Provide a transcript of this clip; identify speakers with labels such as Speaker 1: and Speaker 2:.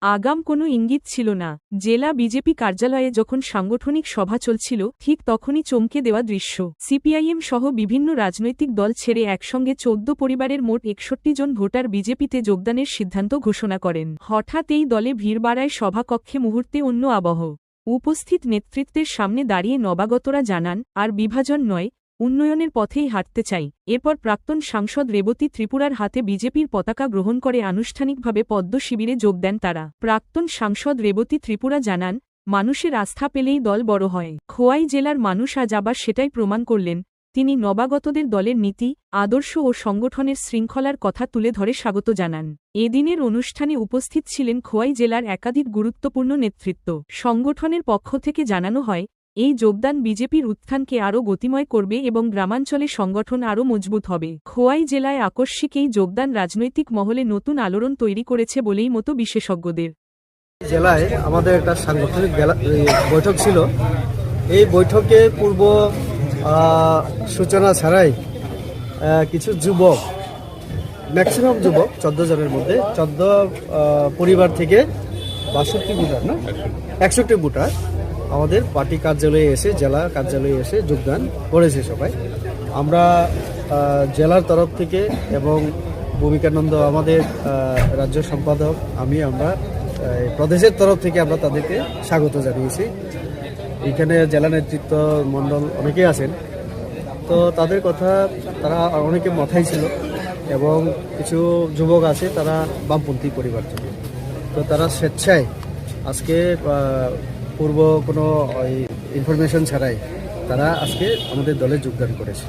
Speaker 1: আগাম কোনো ইঙ্গিত ছিল না। জেলা বিজেপি কার্যালয়ে যখন সাংগঠনিক সভা চলছিল ঠিক তখনই চমকে দেওয়া দৃশ্য। সিপিআইএম সহ বিভিন্ন রাজনৈতিক দল ছেড়ে একসঙ্গে ১৪ পরিবারের মোট ৬১ জন ভোটার বিজেপিতে যোগদানের সিদ্ধান্ত ঘোষণা করেন। হঠাৎ এই দলে ভিড় বাড়ায় সভাকক্ষে মুহূর্তে অন্য আবহ। উপস্থিত নেতৃত্বের সামনে দাঁড়িয়ে নবাগতরা জানান, আর বিভাজন নয়, উন্নয়নের পথেই হাঁটতে চাই। এরপর প্রাক্তন সাংসদ রেবতী ত্রিপুরার হাতে বিজেপির পতাকা গ্রহণ করে আনুষ্ঠানিকভাবে পদ্ম শিবিরে যোগ দেন তারা। প্রাক্তন সাংসদ রেবতী ত্রিপুরা জানান, মানুষের আস্থা পেলেই দল বড় হয়। খোয়াই জেলার মানুষ আজ আবার সেটাই প্রমাণ করলেন। তিনি নবাগতদের দলের নীতি, আদর্শ ও সংগঠনের শৃঙ্খলার কথা তুলে ধরে স্বাগত জানান। এদিনের অনুষ্ঠানে উপস্থিত ছিলেন খোয়াই জেলার একাধিক গুরুত্বপূর্ণ নেতৃত্ব। সংগঠনের পক্ষ থেকে জানানো হয়, এই যোগদান বিজেপির উত্থানকে আরও গতিময় করবে এবং গ্রামাঞ্চলে সংগঠন আরও মজবুত হবে। খোয়াই জেলায় আকস্মিক এই যোগদান রাজনৈতিক মহলে নতুন আলোড়ন তৈরি করেছে বলেই মতো বিশেষজ্ঞদের।
Speaker 2: জেলায় আমাদের একটা সাংগঠনিক বৈঠক ছিল। এই বৈঠকে পূর্ব সূচনা ছাড়াই কিছু যুবক, ম্যাক্সিমাম যুবক ১৪ জনের মধ্যে ১৪ পরিবার থেকে ৬২ ভোটার না ৬১ ভোটার আমাদের পার্টি কার্যালয়ে এসে, জেলা কার্যালয়ে এসে যোগদান করেছে সবাই। আমরা জেলার তরফ থেকে এবং ভূমিকানন্দ আমাদের রাজ্য সম্পাদক, আমরা প্রদেশের তরফ থেকে আমরা তাদেরকে স্বাগত জানিয়েছি। এখানে জেলা নেতৃত্ব মণ্ডল অনেকেই আছেন, তো তাদের কথা তারা অনেকে মাথায় ছিল এবং কিছু যুবক আছে তারা বামপন্থী পরিবার থেকে, তো তারা স্বেচ্ছায় আজকে পূর্ব কোনো ইনফরমেশন ছাড়াই তারা আজকে আমাদের দলে যোগদান করেছে।